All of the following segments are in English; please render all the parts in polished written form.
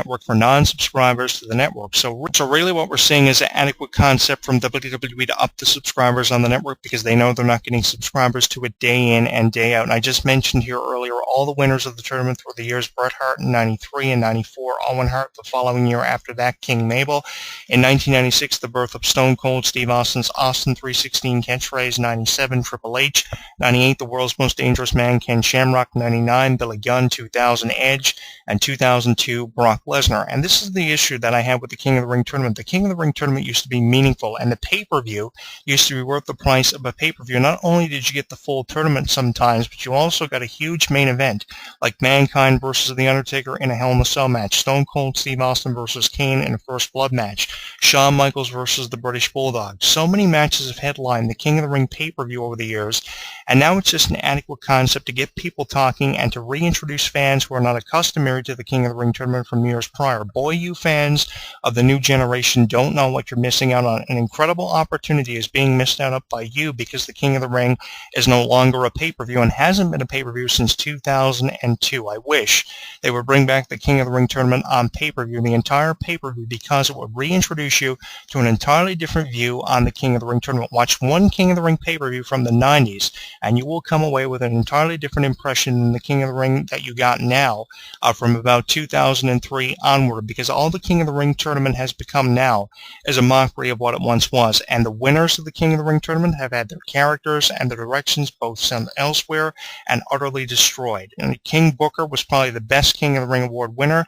network for non-subscribers to the network. So really what we're seeing is an adequate concept from WWE to up the subscribers on the network because they know they're not getting subscribers to it day in and day out. And I just mentioned here earlier all the winners of the tournament for the years: Bret Hart in 93 and 94, Owen Hart the following year after that, King Mabel. In 1996, the birth of Stone Cold Steve Austin's Austin 316 catchphrase. 97, Triple H. 98, the world's most dangerous man, Ken Shamrock. 99, Billy Gunn. 2000, Edge. And 2002, Brock Lesnar. And this is the issue that I had with the King of the Ring tournament. The King of the Ring tournament used to be meaningful, and the pay-per-view used to be worth the price of a pay-per-view. Not only did you get the full tournament sometimes, but you also got a huge main event, like Mankind versus The Undertaker in a Hell in a Cell match, Stone Cold Steve Austin versus Kane in a First Blood match, Shawn Michaels versus the British Bulldog. So many matches have headlined the King of the Ring pay-per-view over the years, and now it's just an adequate concept to get people talking and to reintroduce fans who are not accustomed to the King of the Ring tournament from years prior. Boy, you fans of the new generation don't know what you're missing out on. An incredible opportunity is being missed out by you because the King of the Ring is no longer a pay-per-view and hasn't been a pay-per-view since 2002. I wish they would bring back the King of the Ring tournament on pay-per-view, the entire pay-per-view, because it would reintroduce you to an entirely different view on the King of the Ring tournament. Watch one King of the Ring pay-per-view from the 90s and you will come away with an entirely different impression than the King of the Ring that you got now from about 2003 onward, because all the King of the Ring tournament has become now is a mockery of what it once was, and the winners of the King of the Ring tournament have had their characters and their directions both sent elsewhere and utterly destroyed. And King Booker was probably the best King of the Ring award winner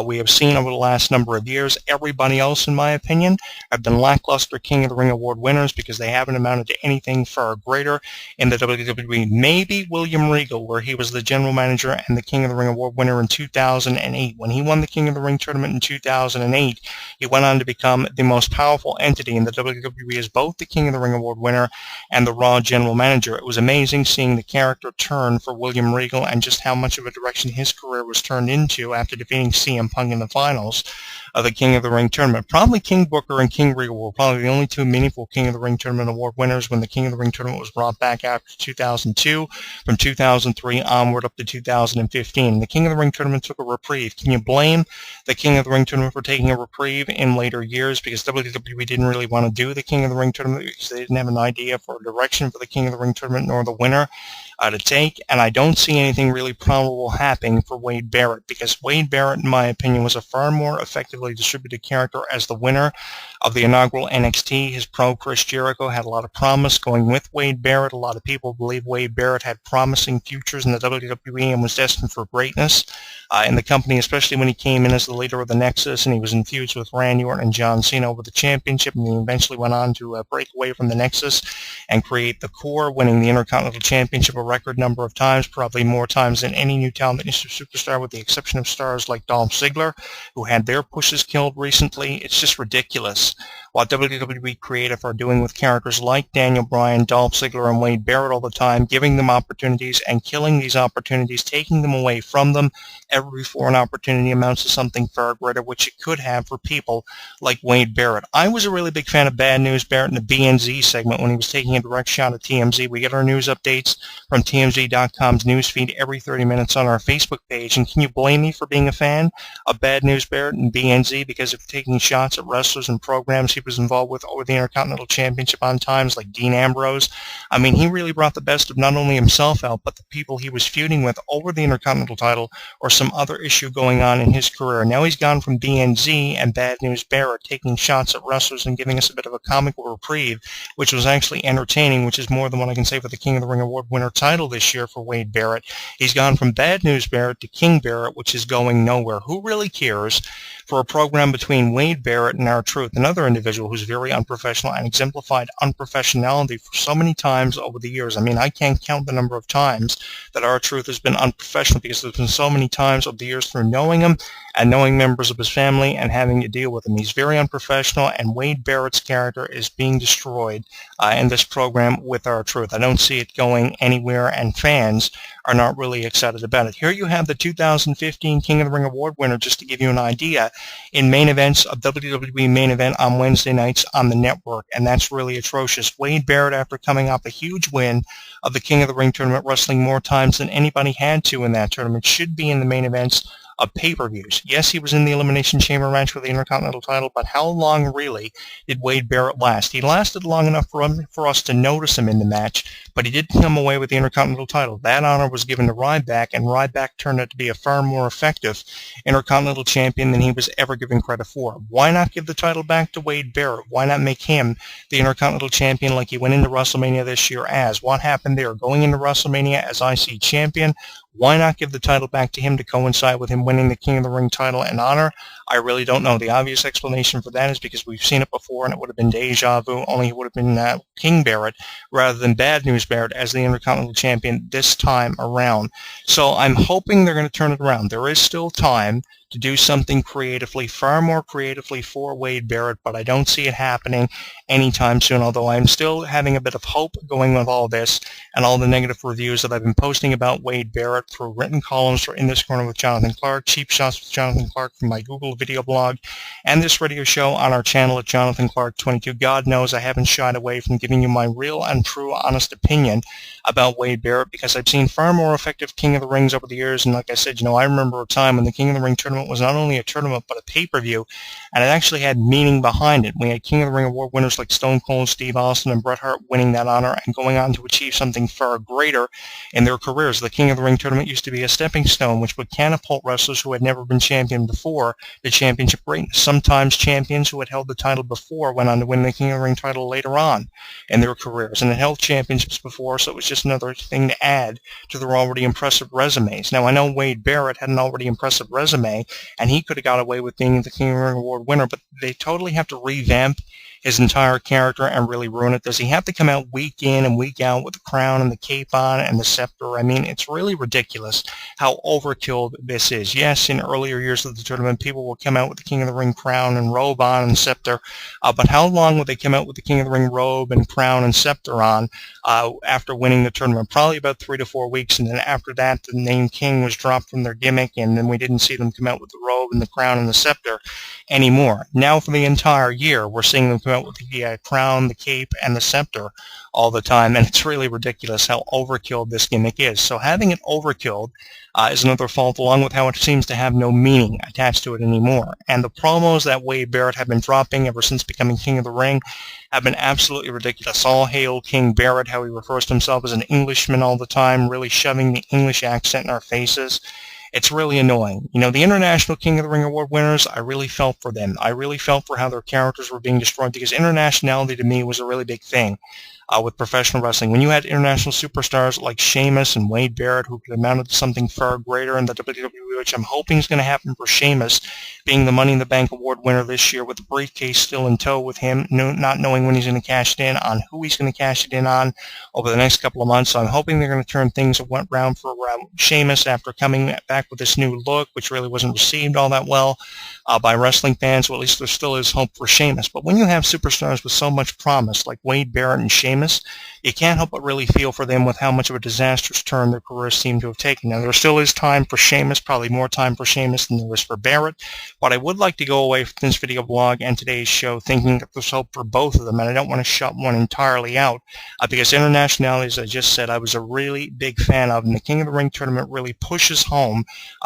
we have seen over the last number of years. Everybody else, in my opinion, have been lackluster King of the Ring award winners because they haven't amounted to anything far greater in the WWE. Maybe William Regal, where he was the general manager and the King of the Ring award winner in 2008. When he won the King of the Ring tournament in 2008, he went on to become the most powerful entity in the WWE as both the King of the Ring award winner and the Raw general manager. It was amazing seeing the character turn for William Regal and just how much of a direction his career was turned into after defeating CM Punk in the finals of the King of the Ring tournament. Probably King Booker and King Regal were probably the only two meaningful King of the Ring tournament award winners when the King of the Ring tournament was brought back after 2002, from 2003 onward up to 2015. The King of the Ring tournament took a reprieve. Can you blame the King of the Ring tournament for taking a reprieve in later years? Because WWE didn't really want to do the King of the Ring tournament because they didn't have an idea for a direction for the King of the Ring tournament nor the winner to take, and I don't see anything really probable happening for Wade Barrett, because Wade Barrett, in my opinion, was a far more effectively distributed character as the winner of the inaugural NXT. His pro Chris Jericho had a lot of promise going with Wade Barrett. A lot of people believe Wade Barrett had promising futures in the WWE and was destined for greatness in the company, especially when he came in as the leader of the Nexus and he was in feuds with Randy Orton and John Cena over the championship, and he eventually went on to break away from the Nexus and create the Core, winning the Intercontinental Championship a record number of times, probably more times than any new talent superstar, with the exception of stars like Dolph Ziggler, who had their pushes killed recently. It's just ridiculous what WWE creative are doing with characters like Daniel Bryan, Dolph Ziggler, and Wade Barrett all the time, giving them opportunities and killing these opportunities, taking them away from them ever before an opportunity amounts to something far greater, which it could have for people like Wade Barrett. I was a really big fan of Bad News Barrett in the BNZ segment when he was taking a direct shot at TMZ. We get our news updates from TMZ.com's newsfeed every 30 minutes on our Facebook page, and can you blame me for being a fan of Bad News Barrett and BNZ because of taking shots at wrestlers and programs he was involved with over the Intercontinental Championship on times, like Dean Ambrose? I mean, he really brought the best of not only himself out, but the people he was feuding with over the Intercontinental title or some other issue going on in his career. Now he's gone from BNZ and Bad News Barrett, taking shots at wrestlers and giving us a bit of a comical reprieve, which was actually entertaining, which is more than what I can say for the King of the Ring Award winner title this year for Wade Barrett. He's gone from Bad News Barrett to King Barrett, which is going nowhere. Who really cares for a program between Wade Barrett and R-Truth, another individual who's very unprofessional and exemplified unprofessionality for so many times over the years? I mean, I can't count the number of times that R-Truth has been unprofessional, because there's been so many times over the years through knowing him and knowing members of his family and having to deal with him. He's very unprofessional, and Wade Barrett's character is being destroyed in this program with R-Truth. I don't see it going anywhere, and fans are not really excited about it. Here you have the 2015 King of the Ring Award winner, just to give you an idea, in main events, a WWE main event on Wednesday nights on the network, and that's really atrocious. Wade Barrett, after coming off a huge win of the King of the Ring tournament, wrestling more times than anybody had to in that tournament, should be in the main events of pay-per-views. Yes, he was in the Elimination Chamber match for the Intercontinental title, but how long really did Wade Barrett last? He lasted long enough for us to notice him in the match, but he did come away with the Intercontinental title. That honor was given to Ryback, and Ryback turned out to be a far more effective Intercontinental champion than he was ever given credit for. Why not give the title back to Wade Barrett? Why not make him the Intercontinental champion like he went into WrestleMania this year as? What happened there? Going into WrestleMania as IC champion, why not give the title back to him to coincide with him winning the King of the Ring title and honor? I really don't know. The obvious explanation for that is because we've seen it before, and it would have been deja vu, only it would have been King Barrett rather than Bad News Barrett as the Intercontinental champion this time around. So I'm hoping they're going to turn it around. There is still time to do something creatively, far more creatively for Wade Barrett, but I don't see it happening anytime soon, although I'm still having a bit of hope going with all this and all the negative reviews that I've been posting about Wade Barrett through written columns for In This Corner with Jonathan Clarke, Cheap Shots with Jonathan Clarke from my Google video blog, and this radio show on our channel at Jonathan Clarke 22. God knows I haven't shied away from giving you my real and true honest opinion about Wade Barrett because I've seen far more effective King of the Rings over the years, and like I said, I remember a time when the King of the Ring tournament was not only a tournament but a pay-per-view, and it actually had meaning behind it. We had King of the Ring award winners like Stone Cold Steve Austin and Bret Hart winning that honor and going on to achieve something far greater in their careers. The King of the Ring tournament used to be a stepping stone which would catapult wrestlers who had never been champion before to championship greatness. Sometimes champions who had held the title before went on to win the King of the Ring title later on in their careers, and had held championships before, so it was just another thing to add to their already impressive resumes. Now, I know Wade Barrett had an already impressive resume, and he could have got away with being the King of the Ring award winner, but they totally have to revamp his entire character and really ruin it. Does he have to come out week in and week out with the crown and the cape on and the scepter? I mean, it's really ridiculous how overkill this is. Yes, in earlier years of the tournament, people will come out with the King of the Ring crown and robe on and scepter, but how long would they come out with the King of the Ring robe and crown and scepter on after winning the tournament? Probably about 3 to 4 weeks, and then after that, the name King was dropped from their gimmick, and then we didn't see them come out with the robe and the crown and the scepter anymore. Now, for the entire year, we're seeing them come out with the crown, the cape, and the scepter all the time, and it's really ridiculous how overkill this gimmick is. So having it overkilled is another fault, along with how it seems to have no meaning attached to it anymore. And the promos that Wade Barrett have been dropping ever since becoming King of the Ring have been absolutely ridiculous. All hail King Barrett, how he refers to himself as an Englishman all the time, really shoving the English accent in our faces. It's really annoying. The International King of the Ring Award winners, I really felt for them. I really felt for how their characters were being destroyed because internationality to me was a really big thing with professional wrestling. When you had international superstars like Sheamus and Wade Barrett who could amount to something far greater in the WWE, which I'm hoping is going to happen for Sheamus, being the Money in the Bank Award winner this year with the briefcase still in tow with him, not knowing when he's going to cash it in, on who he's going to cash it in on over the next couple of months. So I'm hoping they're going to turn things around for Sheamus after coming back with this new look, which really wasn't received all that well by wrestling fans. Well, at least there still is hope for Sheamus. But when you have superstars with so much promise like Wade Barrett and Sheamus, you can't help but really feel for them with how much of a disastrous turn their careers seem to have taken. Now, there still is time for Sheamus, probably more time for Sheamus than there is for Barrett, but I would like to go away from this video blog and today's show thinking that there's hope for both of them, and I don't want to shut one entirely out because internationality, as I just said, I was a really big fan of, and the King of the Ring tournament really pushes home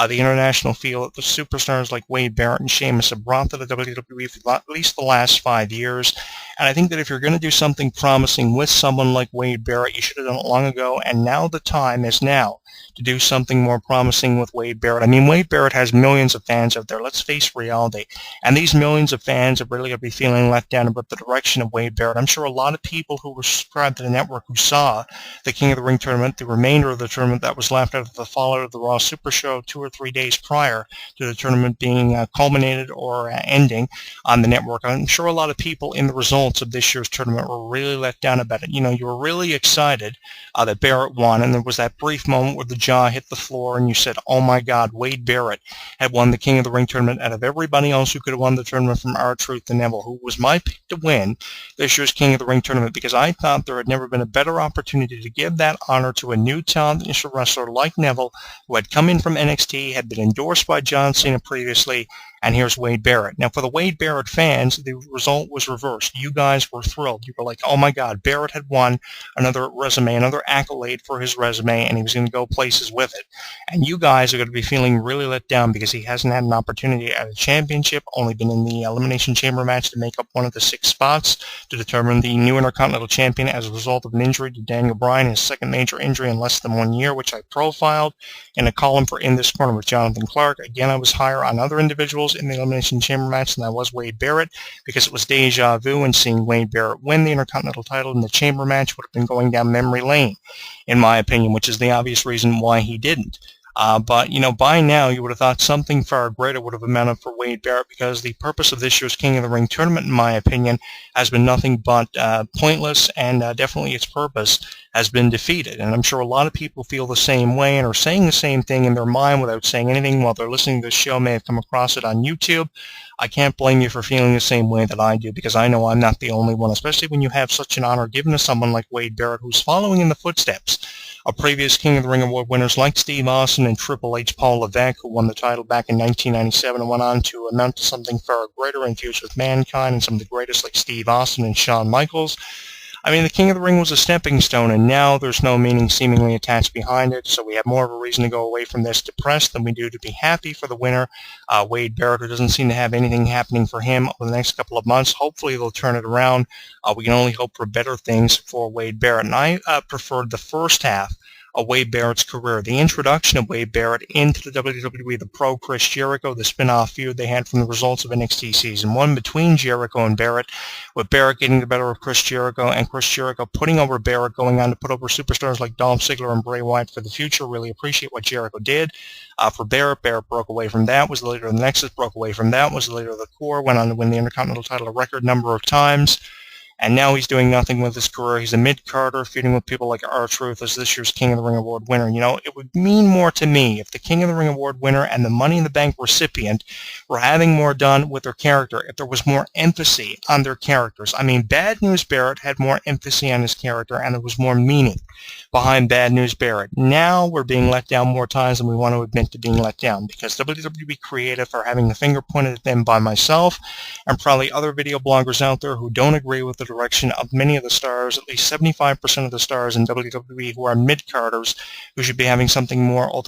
the international feel that the superstars like Wade Barrett and Sheamus have brought to the WWE for at least the last 5 years. And I think that if you're going to do something promising with someone like Wade Barrett, you should have done it long ago, and now the time is now to do something more promising with Wade Barrett. I mean, Wade Barrett has millions of fans out there. Let's face reality. And these millions of fans are really going to be feeling let down about the direction of Wade Barrett. I'm sure a lot of people who were subscribed to the network who saw the King of the Ring tournament, the remainder of the tournament that was left out of the fallout of the Raw Super Show 2 or 3 days prior to the tournament being culminated or ending on the network. I'm sure a lot of people in the results of this year's tournament were really let down about it. You were really excited that Barrett won, and there was that brief moment where the jaw hit the floor and you said, oh my God, Wade Barrett had won the King of the Ring tournament out of everybody else who could have won the tournament from R-Truth to Neville, who was my pick to win this year's King of the Ring tournament, because I thought there had never been a better opportunity to give that honor to a new talented wrestler like Neville, who had come in from NXT, had been endorsed by John Cena previously, and here's Wade Barrett. Now, for the Wade Barrett fans, the result was reversed. You guys were thrilled. You were like, oh my God, Barrett had won another resume, another accolade for his resume, and he was going to go places with it. And you guys are going to be feeling really let down because he hasn't had an opportunity at a championship, only been in the Elimination Chamber match to make up one of the 6 spots to determine the new Intercontinental Champion as a result of an injury to Daniel Bryan, his second major injury in less than 1 year, which I profiled in a column for In This Corner with Jonathan Clarke. Again, I was higher on other individuals in the Elimination Chamber match than I was Wade Barrett because it was deja vu, and seeing Wade Barrett win the Intercontinental title in the Chamber match would have been going down memory lane, in my opinion, which is the obvious reason why he didn't. But, by now you would have thought something far greater would have amounted for Wade Barrett, because the purpose of this year's King of the Ring tournament, in my opinion, has been nothing but pointless, and definitely its purpose has been defeated. And I'm sure a lot of people feel the same way and are saying the same thing in their mind without saying anything while they're listening to this show, may have come across it on YouTube. I can't blame you for feeling the same way that I do, because I know I'm not the only one, especially when you have such an honor given to someone like Wade Barrett, who's following in the footsteps of previous King of the Ring Award winners like Steve Austin and Triple H Paul Levesque, who won the title back in 1997 and went on to amount to something far greater, infused with Mankind and some of the greatest like Steve Austin and Shawn Michaels. I mean, the King of the Ring was a stepping stone, and now there's no meaning seemingly attached behind it, so we have more of a reason to go away from this depressed than we do to be happy for the winner, Wade Barrett, who doesn't seem to have anything happening for him over the next couple of months. Hopefully they'll turn it around. We can only hope for better things for Wade Barrett, and I preferred the first half of Wade Barrett's career. The introduction of Wade Barrett into the WWE, the pro Chris Jericho, the spin-off feud they had from the results of NXT Season 1 between Jericho and Barrett, with Barrett getting the better of Chris Jericho and Chris Jericho putting over Barrett, going on to put over superstars like Dolph Ziggler and Bray Wyatt for the future. Really appreciate what Jericho did for Barrett. Barrett broke away from that, was the leader of the Nexus, broke away from that, was the leader of the Core, went on to win the Intercontinental title a record number of times. And now he's doing nothing with his career. He's a mid-carder, feuding with people like R-Truth as this year's King of the Ring Award winner. It would mean more to me if the King of the Ring Award winner and the Money in the Bank recipient were having more done with their character, if there was more emphasis on their characters. I mean, Bad News Barrett had more emphasis on his character, and there was more meaning behind Bad News Barrett. Now we're being let down more times than we want to admit to being let down, because WWE Creative are having the finger pointed at them by myself and probably other video bloggers out there who don't agree with the direction of many of the stars, at least 75% of the stars in WWE, who are mid-carders, who should be having something more ultimately